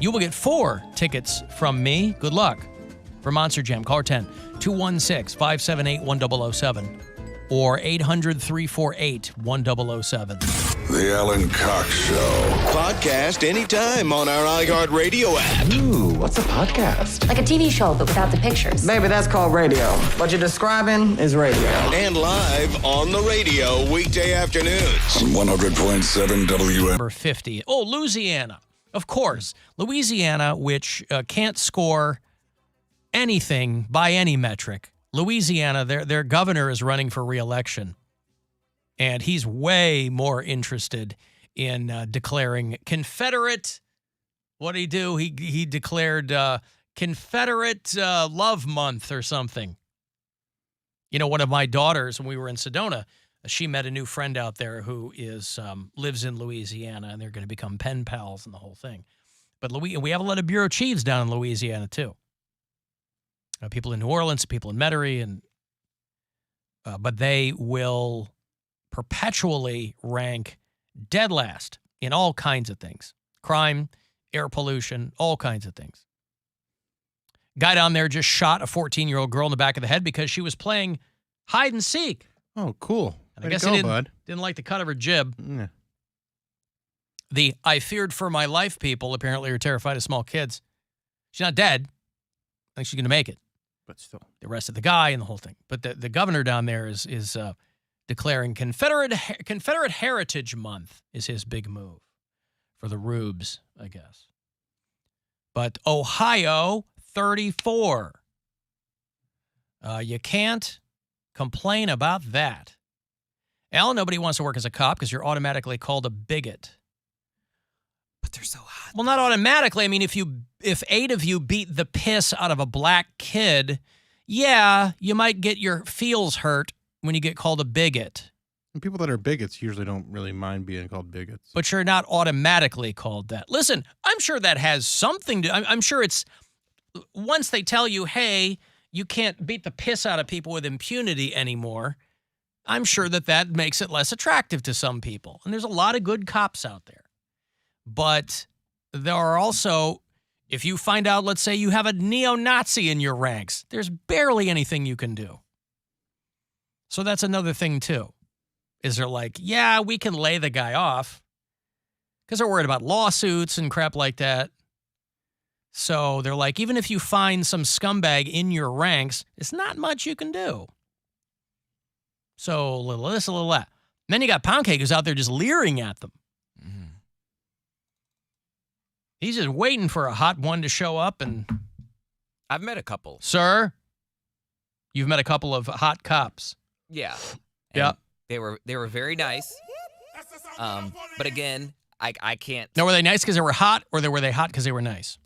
You will get 4 tickets from me. Good luck for Monster Jam. Call 216-578-1007 or 800-348-1007. The Alan Cox Show. Podcast anytime on our iHeartRadio app. Ooh, what's a podcast? Like a TV show, but without the pictures. Baby, that's called radio. What you're describing is radio. And live on the radio weekday afternoons. On 100.7 WM. Number 50. Oh, Louisiana. Of course. Louisiana, which can't score anything by any metric. Louisiana, their governor is running for re-election. And he's way more interested in declaring Confederate. What did he do? He declared Confederate Love Month or something. You know, one of my daughters, when we were in Sedona, she met a new friend out there who lives in Louisiana, and they're going to become pen pals and the whole thing. But we have a lot of bureau chiefs down in Louisiana, too. People in New Orleans, people in Metairie, but they will perpetually rank dead last in all kinds of things. Crime, air pollution, all kinds of things. Guy down there just shot a 14-year-old girl in the back of the head because she was playing hide and seek. Oh, cool. And I guess he didn't like the cut of her jib. Yeah. The I feared for my life people apparently are terrified of small kids. She's not dead. I think she's going to make it. But still. They arrested the guy and the whole thing. But the governor down there is declaring Confederate Heritage Month is his big move for the rubes, I guess. But Ohio, 34. You can't complain about that. Alan, nobody wants to work as a cop because you're automatically called a bigot. But they're so hot. Well, not automatically. I mean, if 8 of you beat the piss out of a black kid, yeah, you might get your feels hurt when you get called a bigot. And people that are bigots usually don't really mind being called bigots. But you're not automatically called that. Listen, I'm sure that has something to... I'm sure it's... Once they tell you, hey, you can't beat the piss out of people with impunity anymore, I'm sure that makes it less attractive to some people. And there's a lot of good cops out there. But there are also... If you find out, let's say you have a neo-Nazi in your ranks, there's barely anything you can do. So that's another thing, too. Is they're like, yeah, we can lay the guy off because they're worried about lawsuits and crap like that. So they're like, even if you find some scumbag in your ranks, it's not much you can do. So a little this, a little that. And then you got Poundcake who's out there just leering at them. Mm-hmm. He's just waiting for a hot one to show up. And I've met a couple. Sir, you've met a couple of hot cops. Yeah. Yeah. They were very nice. But again, I can't. Now, were they nice because they were hot, or were they hot because they were nice?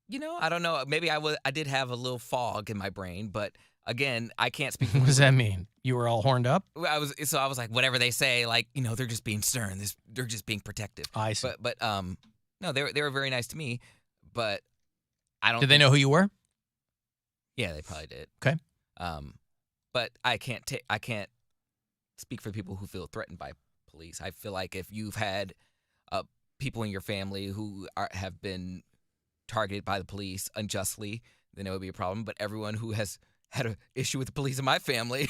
You know, I don't know. Maybe I did have a little fog in my brain, but again, I can't speak. What does that mean? You were all horned up? I was like, whatever they say, like, you know, they're just being stern. They're just being protective. I see. But no, they were very nice to me, but I don't. Did they know who you were? Yeah, they probably did. Okay. But I can't speak for people who feel threatened by police. I feel like if you've had people in your family who have been targeted by the police unjustly, then it would be a problem. But everyone who has had an issue with the police in my family,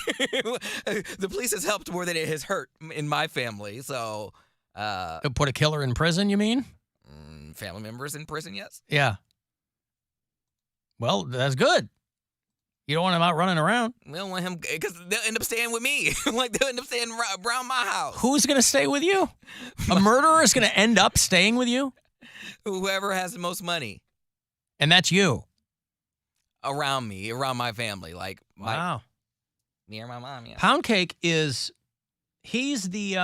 the police has helped more than it has hurt in my family. So, put a killer in prison, you mean? Family members in prison, yes. Yeah. Well, that's good. You don't want him out running around. We don't want him because they'll end up staying with me. Like they'll end up staying around my house. Who's going to stay with you? A murderer is going to end up staying with you? Whoever has the most money. And that's you. Around me, around my family. Like, wow. Me or my mom, yeah. Poundcake he's the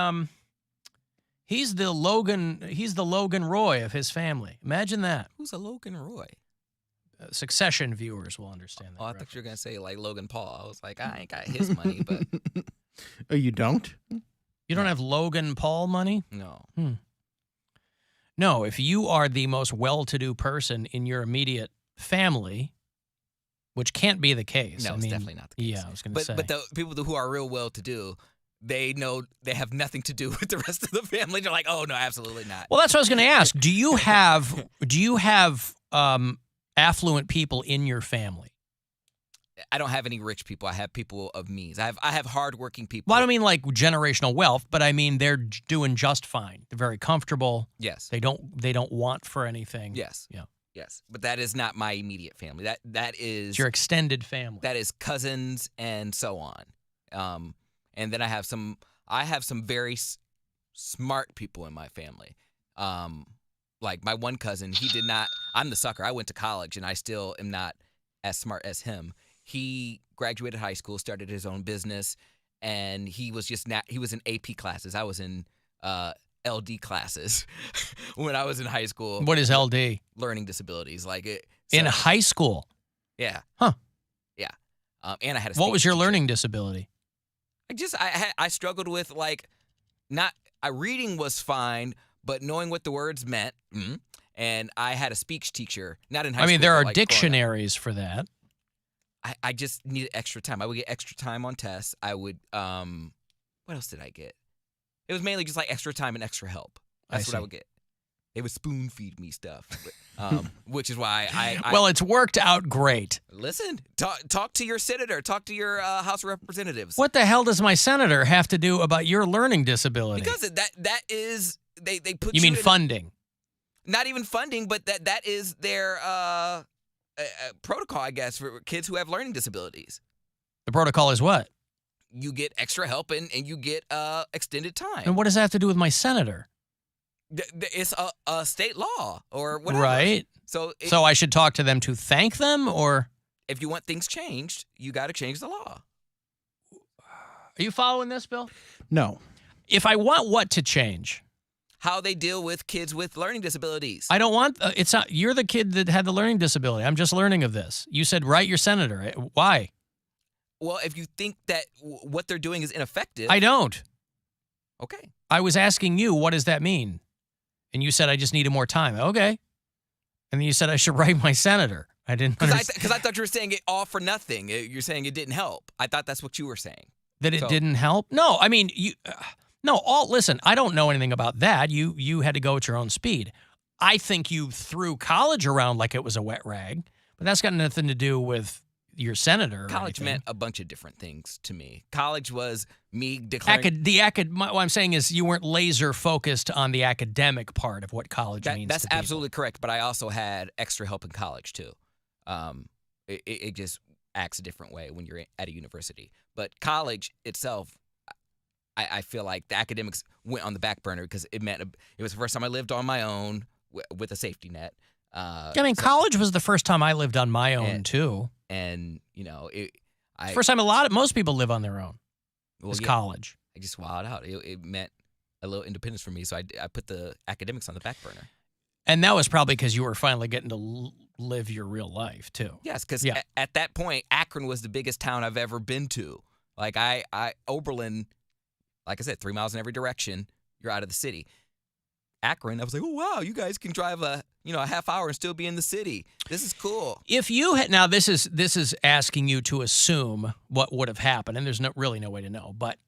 Logan Roy of his family. Imagine that. Who's a Logan Roy? Succession viewers will understand that. Oh, I thought you were going to say like Logan Paul. I was like, I ain't got his money, but. Oh, you don't? You don't have Logan Paul money? No. No, if you are the most well-to-do person in your immediate family, which can't be the case. No, it's definitely not the case. Yeah, I was going to say. But the people who are real well-to-do, they know they have nothing to do with the rest of the family. They're like, oh no, absolutely not. Well, that's what I was going to ask. Do you have affluent people in your family? I don't have any rich people. I have people of means. I have hardworking people. Well, I don't mean like generational wealth, but I mean they're doing just fine. They're very comfortable. Yes. They don't want for anything. Yes. Yeah. Yes. But that is not my immediate family. That is It's your extended family. that is cousins and so on. And then I have some very smart people in my family. Like my one cousin, he did not. I'm the sucker. I went to college and I still am not as smart as him. He graduated high school, started his own business, and he was he was in AP classes. I was in LD classes when I was in high school. What is LD? Learning disabilities, In high school? Yeah. Huh. Yeah. And I had a What was speech your teacher. learning disability? I struggled with reading was fine, but knowing what the words meant. And I had a speech teacher, not in high school. I mean, there but, are like, growing up. dictionaries for that. I just needed extra time. I would get extra time on tests. I would what else did I get? It was mainly just like extra time and extra help. That's what I see. would get. They would spoon feed me stuff, which is why I Well, it's worked out great. listen. Talk to your senator. Talk to your House of Representatives. What the hell does my senator have to do about your learning disability? Because that is they put you mean in, funding? not even funding, but that is their protocol, I guess, for kids who have learning disabilities. The protocol is what? You get extra help and you get extended time. And what does that have to do with my senator? It's a state law or whatever. Right. So So I should talk to them to thank them, or if you want things changed, you got to change the law. are you following this, Bill? No. If I want what to change, How they deal with kids with learning disabilities. I don't want. It's not. You're the kid that had the learning disability. I'm just learning of this. You said write your senator. Why? Well, if you think that what they're doing is ineffective, I don't. okay. I was asking you, what does that mean? And you said I just needed more time. Okay. And then you said I should write my senator. I didn't understand Because I thought you were saying it all for nothing. You're saying it didn't help. I thought that's what you were saying. that it so- didn't help. No, I mean you. No, listen. I don't know anything about that. You had to go at your own speed. I think you threw college around like it was a wet rag, but that's got nothing to do with your senator. or College anything. meant a bunch of different things to me. College was me declaring. What I'm saying is you weren't laser focused on the academic part of what college means. That's to people. absolutely correct. But I also had extra help in college too. It just acts a different way when you're at a university. But college itself, I feel like the academics went on the back burner because it was the first time I lived on my own with a safety net. I mean, college was the first time I lived on my own too. And First time most people live on their own. Is college. I just wilded out. It meant a little independence for me, so I put the academics on the back burner. And that was probably because you were finally getting to live your real life too. Yes, because Yeah. at that point, Akron was the biggest town I've ever been to. Like Oberlin, like I said, 3 miles in every direction, you're out of the city. Akron, I was like, oh wow, you guys can drive a half hour and still be in the city. This is cool. If you had now, this is asking you to assume what would have happened, and there's really no way to know. But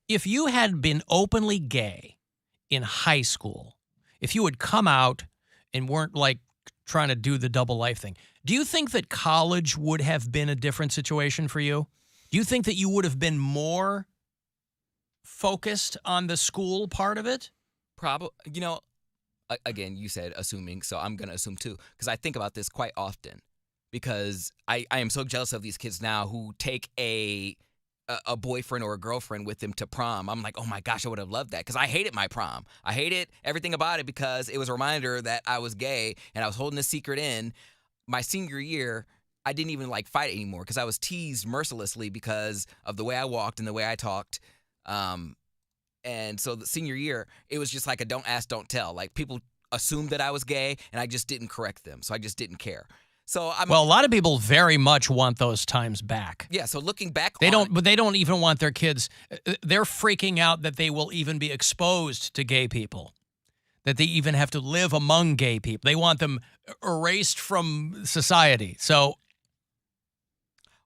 if you had been openly gay in high school, if you had come out and weren't like trying to do the double life thing, do you think that college would have been a different situation for you? Do you think that you would have been more focused on the school part of it? Probably, again, you said assuming, so I'm going to assume too, because I think about this quite often because I am so jealous of these kids now who take a boyfriend or a girlfriend with them to prom. I'm like, oh my gosh, I would have loved that because I hated my prom. I hated everything about it because it was a reminder that I was gay and I was holding a secret in. My senior year, I didn't even fight anymore because I was teased mercilessly because of the way I walked and the way I talked. And so the senior year, it was just like a don't ask, don't tell. Like people assumed that I was gay and I just didn't correct them. So I just didn't care. So Well, a lot of people very much want those times back. Yeah, so looking back They don't even want their kids. They're freaking out that they will even be exposed to gay people, that they even have to live among gay people. They want them erased from society. So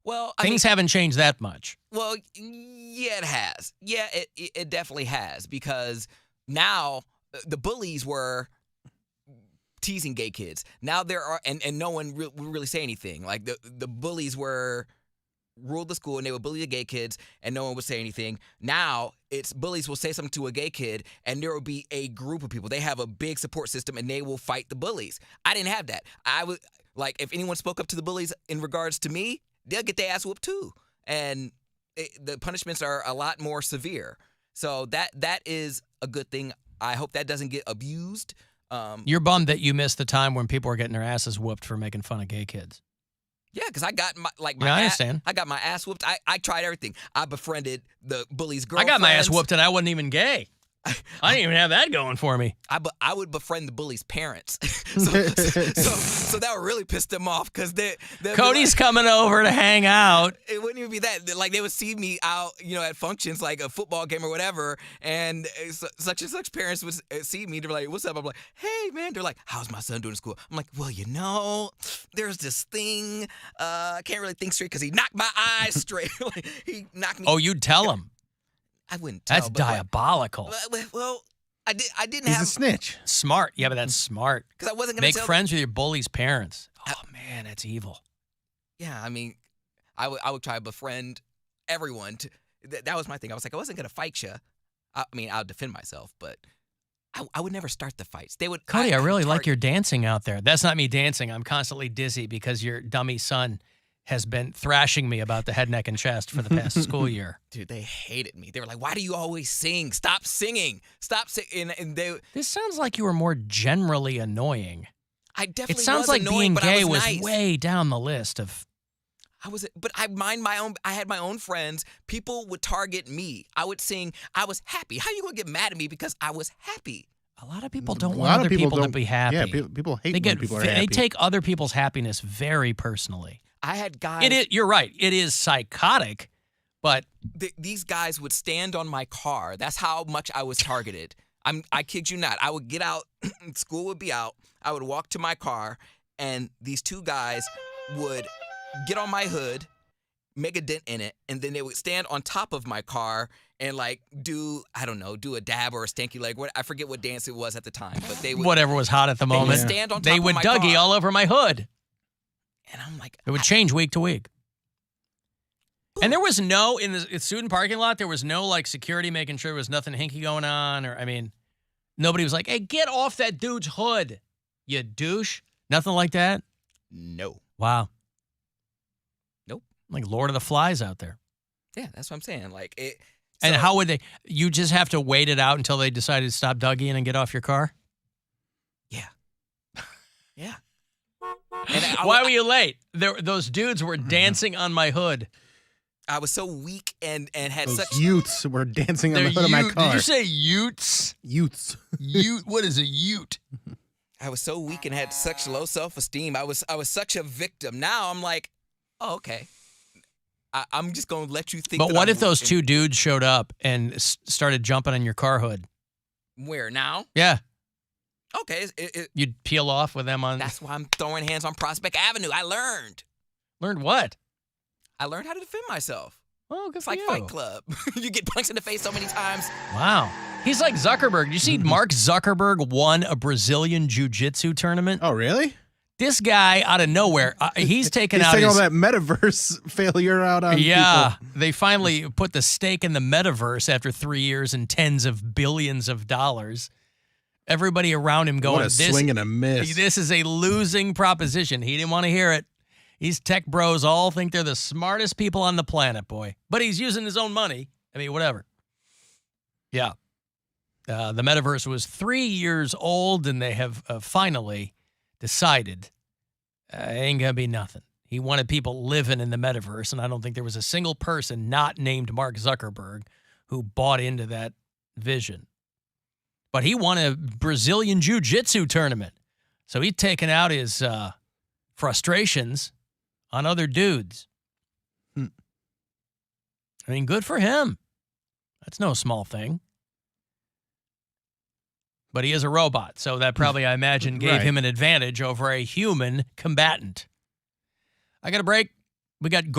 Well, Things haven't changed that much. Well, yeah, it has. Yeah, it definitely has, because now the bullies were teasing gay kids. Now there are, and no one would really say anything. Like the bullies ruled the school, and they would bully the gay kids, and no one would say anything. Now it's bullies will say something to a gay kid, and there will be a group of people. They have a big support system, and they will fight the bullies. I didn't have that. I would, like, if anyone spoke up to the bullies in regards to me, they'll get their ass whooped too, and the punishments are a lot more severe. So that is a good thing. I hope that doesn't get abused. You're bummed that you missed the time when people were getting their asses whooped for making fun of gay kids. Yeah, because I got my I understand. I got my ass whooped. I tried everything. I befriended the bully's girlfriends. I got my ass whooped and I wasn't even gay. I didn't even have that going for me. I would befriend the bully's parents. so that would really piss them off, because Cody's coming over to hang out. It wouldn't even be that. Like, they would see me out, at functions, like a football game or whatever, and such and such parents would see me. They're like, "What's up?" I'm like, "Hey, man." They're like, "How's my son doing in school?" I'm like, "Well, there's this thing. I can't really think straight because he knocked my eyes straight. Like, he knocked me." Oh, you'd tell him. I wouldn't tell. That's diabolical. Well, I didn't He's have a snitch. Smart. Yeah, but that's smart. because I wasn't gonna Make tell friends with your bully's parents. Oh, man, that's evil. Yeah, I mean, I would try to befriend everyone. That was my thing. I was like, I wasn't gonna fight you. I mean, I'll defend myself, but I would never start the fights. They would. Cody, I really like your dancing out there. That's not me dancing. I'm constantly dizzy because your dummy son has been thrashing me about the head, neck, and chest for the past school year. Dude, they hated me. They were like, "Why do you always sing? Stop singing. Stop singing." And they. This sounds like you were more generally annoying. I definitely. It sounds was like annoying, being but gay I was nice. way down the list of. But I mind my own. I had my own friends. People would target me. I would sing. I was happy. How you gonna get mad at me because I was happy? A lot of people don't want other people to be happy. Yeah, people hate when people are happy. They take other people's happiness very personally. I had guys. You're right. It is psychotic, but These guys would stand on my car. That's how much I was targeted. I kid you not. I would get out. School would be out. I would walk to my car, and these two guys would get on my hood, make a dent in it, and then they would stand on top of my car and do a dab or a stanky leg. I forget what dance it was at the time, but they would. Whatever was hot at the moment. They would stand on top They of would my Dougie car. all over my hood. And I'm like, It would change week to week. And there was no, in the student parking lot, there was no, security making sure there was nothing hinky going on. Nobody was like, "Hey, get off that dude's hood, you douche." Nothing like that? no. Wow. Nope. Like Lord of the Flies out there. Yeah, that's what I'm saying. Like it. And so- how would they, you just have to wait it out until they decided to stop Dougieing and get off your car? Yeah. Yeah. Why were you late? Those dudes were dancing on my hood. I was so weak and had Those such. Utes were dancing on They're the hood of my ute- car. Did you say utes? Utes. Ute? What is a ute? I was so weak and had such low self-esteem. I was such a victim. Now I'm like, oh, okay. I'm just gonna let you think. But that what I'm if those weak two dudes showed up and started jumping on your car hood? Where now? Yeah. Okay, You'd peel off with them on. that's why I'm throwing hands on Prospect Avenue. I learned. Learned what? I learned how to defend myself. Oh, good It's for like you. Fight Club. You get punched in the face so many times. Wow. He's like Zuckerberg. You see, Mark Zuckerberg won a Brazilian jiu-jitsu tournament. Oh, really? This guy out of nowhere, he's taking He's out taking his. all that metaverse failure out on Yeah, people. they finally put the stake in the metaverse after 3 years and tens of billions of dollars. Everybody around him going, What a swing and a miss. This is a losing proposition. He didn't want to hear it. These tech bros all think they're the smartest people on the planet, boy. But he's using his own money. I mean, whatever. Yeah. The metaverse was 3 years old, and they have finally decided ain't going to be nothing. He wanted people living in the metaverse, and I don't think there was a single person not named Mark Zuckerberg who bought into that vision. But he won a Brazilian jiu-jitsu tournament. So he's taken out his frustrations on other dudes. I mean, good for him. That's no small thing. But he is a robot, so that probably, I imagine, gave Right. him an advantage over a human combatant. I got a break. We got